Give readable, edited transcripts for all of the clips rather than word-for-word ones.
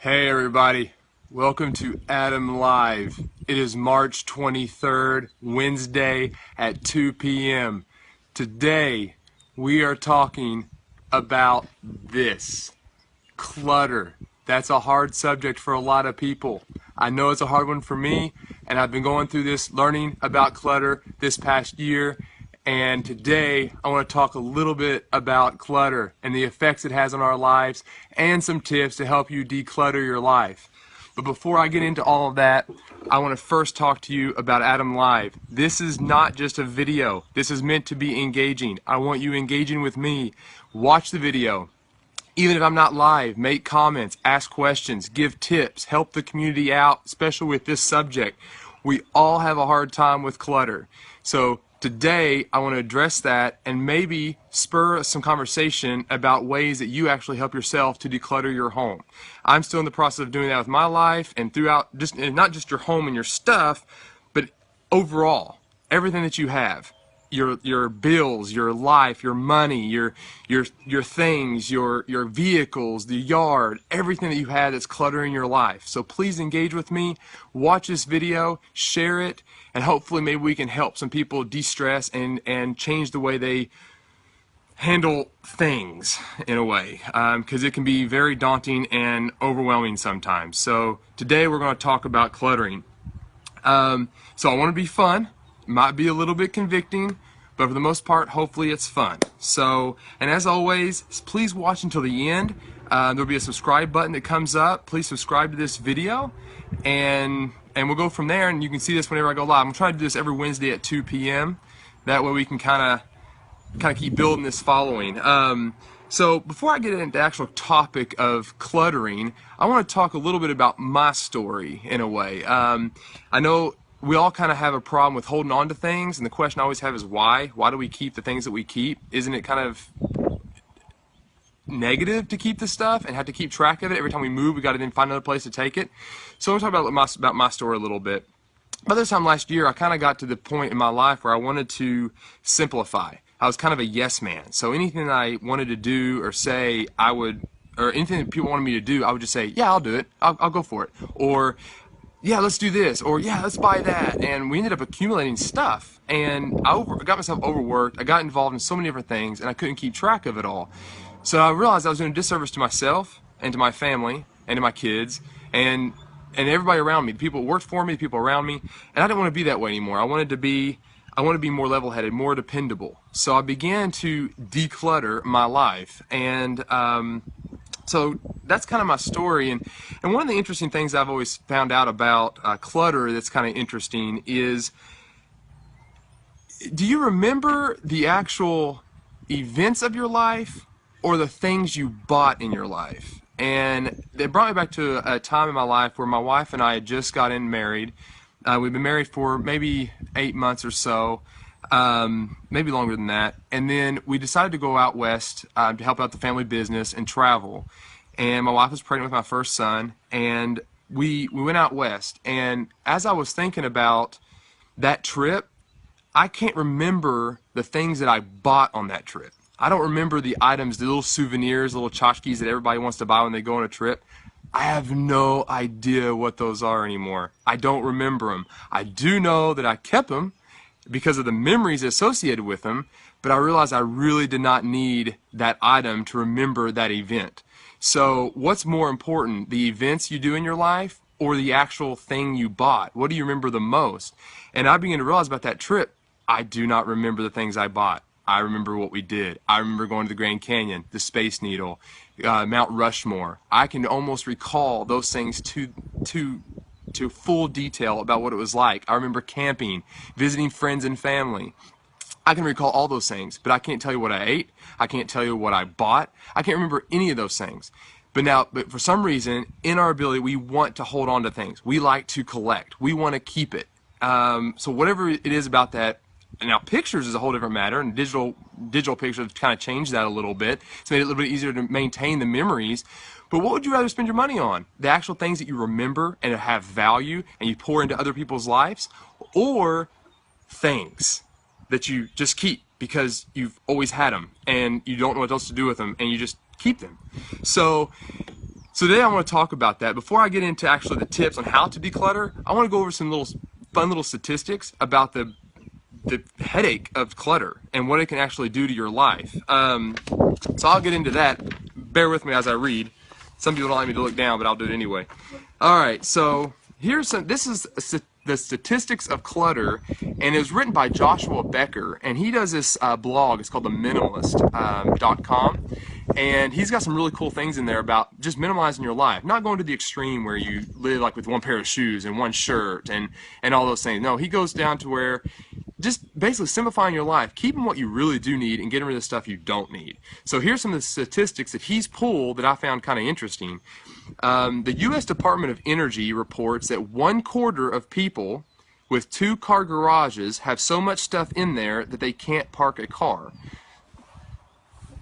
Hey everybody, welcome to Adam Live. It is March 23rd, Wednesday at 2 p.m. Today we are talking about this, clutter. That's a hard subject for a lot of people. I know it's a hard one for me, and I've been going through this learning about clutter this past year. And today I want to talk a little bit about clutter and the effects it has on our lives and some tips to help you declutter your life. But before I get into all of that, I want to first talk to you about Adam Live. This is not just a video. This is meant to be engaging. I want you engaging with me. Watch the video. Even if I'm not live, make comments, ask questions, give tips, help the community out, especially with this subject. We all have a hard time with clutter. So today, I want to address that and maybe spur some conversation about ways that you actually help yourself to declutter your home. I'm still in the process of doing that with my life and throughout, and not just your home and your stuff, but overall, everything that you have. Your bills, your life, your money, your things, your vehicles, the yard, everything that you have that's cluttering your life. So please engage with me, watch this video, share it, and hopefully maybe we can help some people de-stress and change the way they handle things in a way, because it can be very daunting and overwhelming sometimes. So today we're going to talk about cluttering. So I want to be fun. Might be a little bit convicting, but for the most part, hopefully it's fun. So, and as always, please watch until the end. There'll be a subscribe button that comes up. Please subscribe to this video, and we'll go from there. And you can see this whenever I go live. I'm trying to do this every Wednesday at 2 p.m. That way we can kind of keep building this following. So before I get into the actual topic of cluttering, I want to talk a little bit about my story in a way. I know we all kind of have a problem with holding on to things, and the question I always have is why? Why do we keep the things that we keep? Isn't it kind of negative to keep the stuff and have to keep track of it? Every time we move, we got to then find another place to take it. So I'm going to talk about my story a little bit. By this time last year, I kind of got to the point in my life where I wanted to simplify. I was kind of a yes man. So anything that I wanted to do or say, or anything that people wanted me to do, I would just say, yeah, I'll do it. I'll go for it. Or, yeah, let's do this, or yeah, let's buy that. And we ended up accumulating stuff, and I got myself overworked. I got involved in so many different things, and I couldn't keep track of it all. So I realized I was doing a disservice to myself and to my family and to my kids and everybody around me, the people that worked for me, the people around me, and I didn't want to be that way anymore. I wanted to be more level-headed, more dependable. So I began to declutter my life, and so that's kind of my story. And one of the interesting things I've always found out about clutter that's kind of interesting is, do you remember the actual events of your life or the things you bought in your life? And it brought me back to a time in my life where my wife and I had just gotten married. We've been married for maybe 8 months or so, maybe longer than that. And then we decided to go out west to help out the family business and travel. And my wife was pregnant with my first son, and we went out west. And as I was thinking about that trip, I can't remember the things that I bought on that trip. I don't remember the items, the little souvenirs, little tchotchkes that everybody wants to buy when they go on a trip. I have no idea what those are anymore. I don't remember them. I do know that I kept them because of the memories associated with them, but I realized I really did not need that item to remember that event. So what's more important, the events you do in your life or the actual thing you bought? What do you remember the most? And I began to realize about that trip, I do not remember the things I bought. I remember what we did. I remember going to the Grand Canyon, the Space Needle, Mount Rushmore. I can almost recall those things to full detail about what it was like. I remember camping, visiting friends and family. I can recall all those things, but I can't tell you what I ate. I can't tell you what I bought. I can't remember any of those things. But for some reason, in our ability, we want to hold on to things. We like to collect. We want to keep it. So whatever it is about that. Now pictures is a whole different matter, and digital pictures have kind of changed that a little bit. It's made it a little bit easier to maintain the memories. But what would you rather spend your money on? The actual things that you remember and have value and you pour into other people's lives, or things that you just keep because you've always had them and you don't know what else to do with them and you just keep them? So So today I want to talk about that. Before I get into actually the tips on how to declutter, I want to go over some fun little statistics about the headache of clutter and what it can actually do to your life. So I'll get into that. Bear with me as I read. Some people don't like me to look down, but I'll do it anyway. All right, so this is the statistics of clutter, and it was written by Joshua Becker, and he does this blog. It's called the minimalist.com, and he's got some really cool things in there about just minimizing your life, not going to the extreme where you live like with one pair of shoes and one shirt and all those things. No, he goes down to where just basically simplifying your life, keeping what you really do need and getting rid of the stuff you don't need. So here's some of the statistics that he's pulled that I found kind of interesting. The U.S. Department of Energy reports that 1/4 of people with 2-car garages have so much stuff in there that they can't park a car.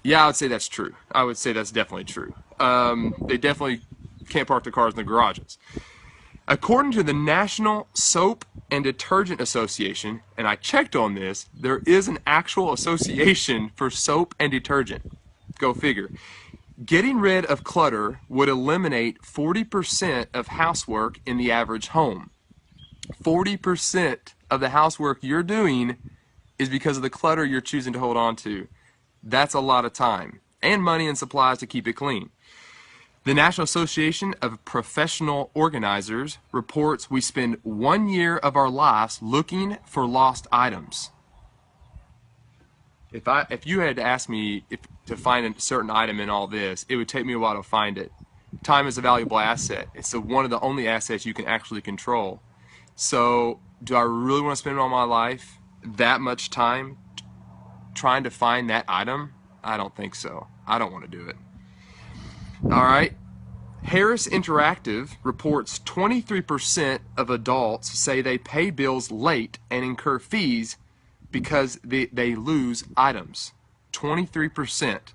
Yeah, I would say that's true. I would say that's definitely true. They definitely can't park the cars in the garages. According to the National Soap and Detergent Association, and I checked on this, there is an actual association for soap and detergent. Go figure. Getting rid of clutter would eliminate 40% of housework in the average home. 40% of the housework you're doing is because of the clutter you're choosing to hold on to. That's a lot of time and money and supplies to keep it clean. The National Association of Professional Organizers reports we spend 1 year of our lives looking for lost items. If you had to ask me to find a certain item in all this, it would take me a while to find it. Time is a valuable asset. It's one of the only assets you can actually control. So do I really want to spend all my life that much time trying to find that item? I don't think so. I don't want to do it. All right. Harris Interactive reports 23% of adults say they pay bills late and incur fees because they lose items. 23%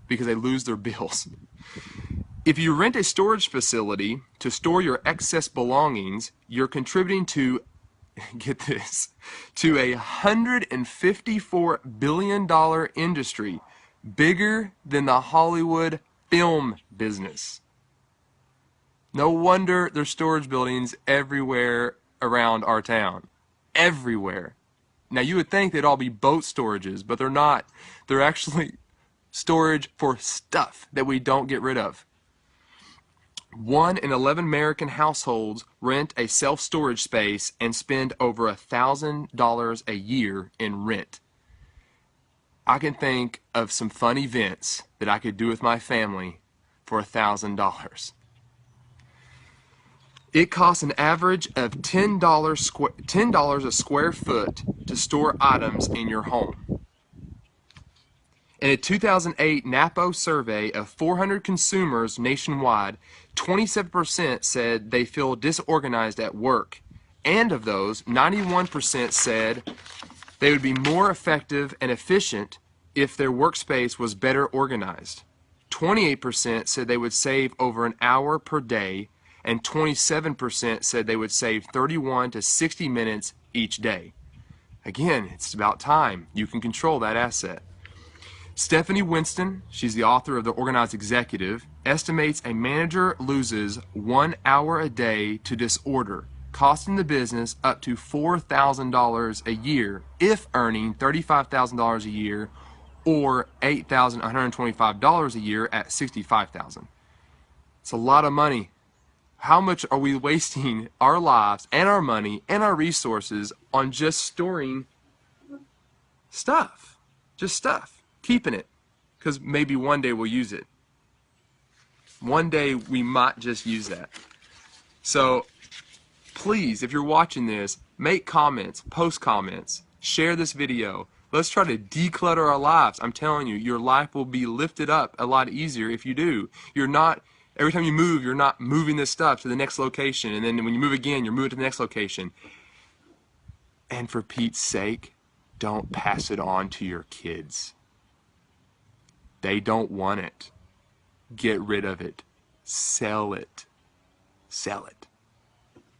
because they lose their bills. If you rent a storage facility to store your excess belongings, you're contributing to, get this, to a $154 billion industry, bigger than the Hollywood film business. No wonder there's storage buildings everywhere around our town. Everywhere. Now you would think they'd all be boat storages, but they're not. They're actually storage for stuff that we don't get rid of. 1 in 11 American households rent a self-storage space and spend over $1,000 a year in rent. I can think of some fun events that I could do with my family for $1,000. It costs an average of $10 a square foot to store items in your home. In a 2008 NAPO survey of 400 consumers nationwide, 27% said they feel disorganized at work. And of those, 91% said they would be more effective and efficient if their workspace was better organized. 28% said they would save over an hour per day, and 27% said they would save 31 to 60 minutes each day. Again, it's about time. You can control that asset. Stephanie Winston, she's the author of The Organized Executive, estimates a manager loses 1 hour a day to disorder, costing the business up to $4,000 a year if earning $35,000 a year or $8,125 a year at $65,000. It's a lot of money. How much are we wasting our lives and our money and our resources on just storing stuff? Just stuff. Keeping it. Because maybe one day we'll use it. One day we might just use that. So please, if you're watching this, make comments, post comments, share this video. Let's try to declutter our lives. I'm telling you, your life will be lifted up a lot easier if you do. Every time you move, you're not moving this stuff to the next location, and then when you move again, you're moving to the next location. And for Pete's sake, don't pass it on to your kids. They don't want it. Get rid of it. Sell it. Sell it.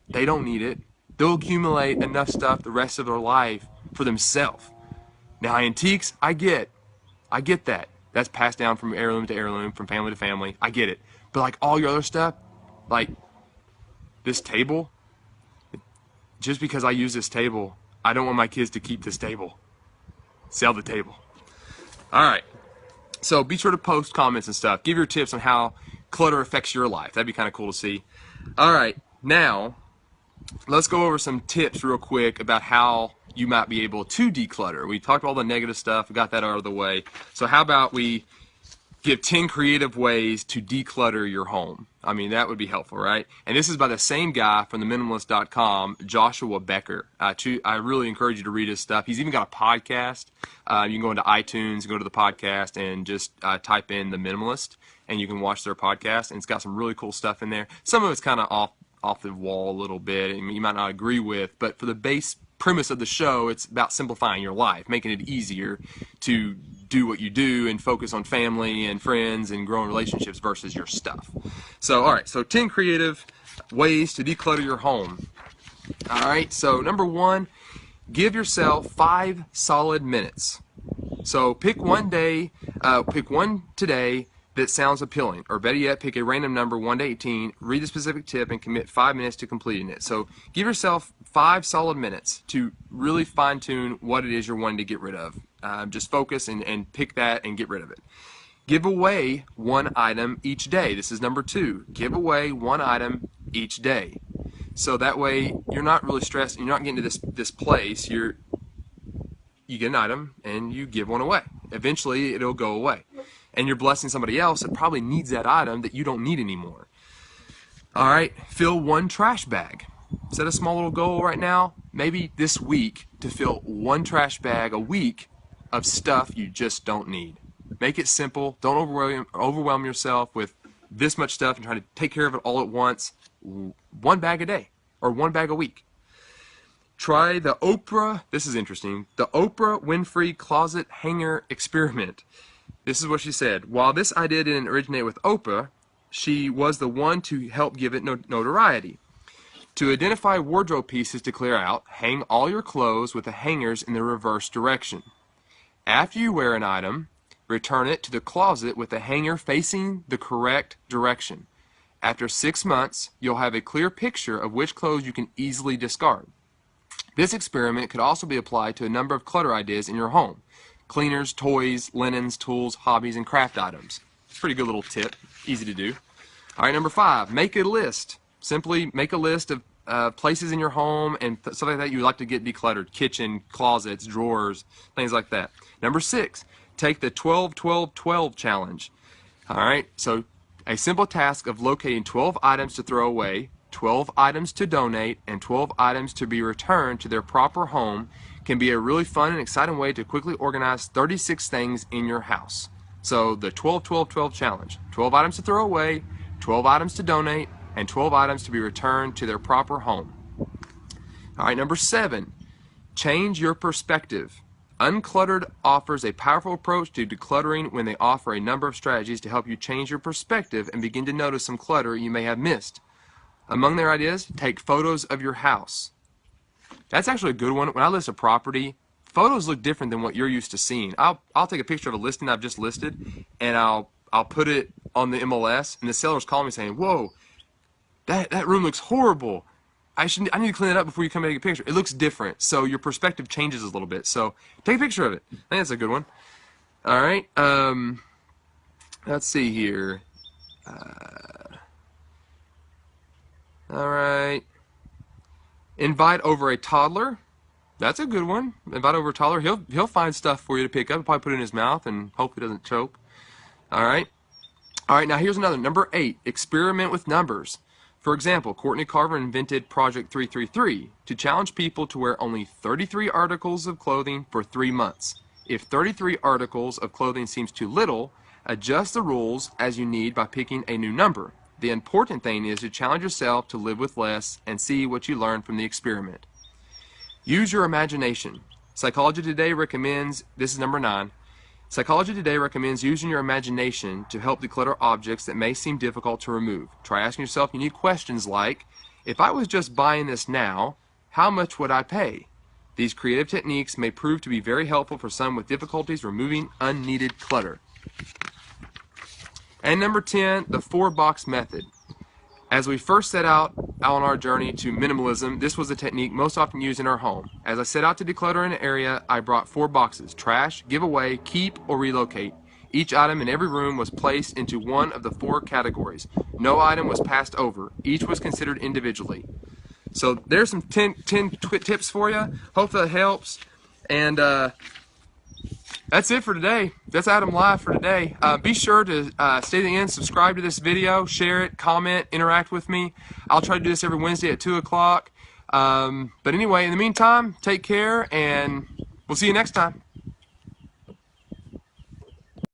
They don't need it. They'll accumulate enough stuff the rest of their life for themselves. Now, antiques, I get that. That's passed down from heirloom to heirloom, from family to family. I get it. But like all your other stuff, like this table, just because I use this table, I don't want my kids to keep this table. Sell the table. All right. So be sure to post comments and stuff. Give your tips on how clutter affects your life. That'd be kind of cool to see. All right. Now, let's go over some tips real quick about how you might be able to declutter. We talked about all the negative stuff. We got that out of the way. So how about we give 10 creative ways to declutter your home? I mean, that would be helpful, right? And this is by the same guy from theminimalist.com, Joshua Becker. I really encourage you to read his stuff. He's even got a podcast. You can go into iTunes, go to the podcast, and just type in The Minimalist, and you can watch their podcast. And it's got some really cool stuff in there. Some of it's kind of off the wall a little bit, and you might not agree with, but for the base premise of the show, it's about simplifying your life, making it easier to do what you do and focus on family and friends and growing relationships versus your stuff. So, all right, so 10 creative ways to declutter your home. All right, so number 1, give yourself 5 solid minutes. So pick one today that sounds appealing, or better yet, pick a random number 1 to 18, read the specific tip, and commit 5 minutes to completing it. So give yourself 5 solid minutes to really fine-tune what it is you're wanting to get rid of. Just focus and pick that and get rid of it. Give away 1 item each day. This is number 2. Give away 1 item each day. So that way you're not really stressed. You're not getting to this place. You get an item and you give one away. Eventually it'll go away. And you're blessing somebody else that probably needs that item that you don't need anymore. All right, fill 1 trash bag. Set a small little goal right now, maybe this week, to fill 1 trash bag a week of stuff you just don't need. Make it simple. Don't overwhelm yourself with this much stuff and trying to take care of it all at once. 1 bag a day or 1 bag a week. Try the this is interesting, the Oprah Winfrey closet hanger experiment. This is what she said. While this idea didn't originate with Oprah, she was the one to help give it notoriety. To identify wardrobe pieces to clear out, hang all your clothes with the hangers in the reverse direction. After you wear an item, return it to the closet with the hanger facing the correct direction. After 6 months, you'll have a clear picture of which clothes you can easily discard. This experiment could also be applied to a number of clutter ideas in your home. Cleaners, toys, linens, tools, hobbies, and craft items. It's a pretty good little tip. Easy to do. All right, number 5, make a list. Simply make a list of places in your home and stuff like that you would like to get decluttered. Kitchen, closets, drawers, things like that. Number 6, take the 12-12-12 challenge. All right, so a simple task of locating 12 items to throw away, 12 items to donate, and 12 items to be returned to their proper home can be a really fun and exciting way to quickly organize 36 things in your house. So the 12-12-12 challenge. 12 items to throw away, 12 items to donate, and 12 items to be returned to their proper home. All right, number 7, change your perspective. Uncluttered offers a powerful approach to decluttering when they offer a number of strategies to help you change your perspective and begin to notice some clutter you may have missed. Among their ideas, take photos of your house. That's actually a good one. When I list a property, photos look different than what you're used to seeing. I'll take a picture of a listing I've just listed, and I'll put it on the MLS, and the seller's calling me saying, "Whoa, that room looks horrible. I need to clean it up before you come and take a picture." It looks different, so your perspective changes a little bit. So take a picture of it. I think that's a good one. All right. Let's see here. All right. Invite over a toddler. That's a good one. Invite over a toddler. He'll find stuff for you to pick up. He'll probably put it in his mouth and hope he doesn't choke. All right. All right. Now here's another. Number 8. Experiment with numbers. For example, Courtney Carver invented Project 333 to challenge people to wear only 33 articles of clothing for 3 months. If 33 articles of clothing seems too little, adjust the rules as you need by picking a new number. The important thing is to challenge yourself to live with less and see what you learn from the experiment. Use your imagination. Psychology Today recommends, this is number 9, Psychology Today recommends using your imagination to help declutter objects that may seem difficult to remove. Try asking yourself unique questions like, if I was just buying this now, how much would I pay? These creative techniques may prove to be very helpful for some with difficulties removing unneeded clutter. And number 10, the 4-box method. As we first set out on our journey to minimalism, this was a technique most often used in our home. As I set out to declutter an area, I brought 4 boxes: trash, give away, keep, or relocate. Each item in every room was placed into one of the 4 categories. No item was passed over. Each was considered individually. So there's some 10 tips for you. Hope that helps. And that's it for today. That's Adam Live for today. Be sure to stay to the end, subscribe to this video, share it, comment, interact with me. I'll try to do this every Wednesday at 2 o'clock. But anyway, in the meantime, take care, and we'll see you next time.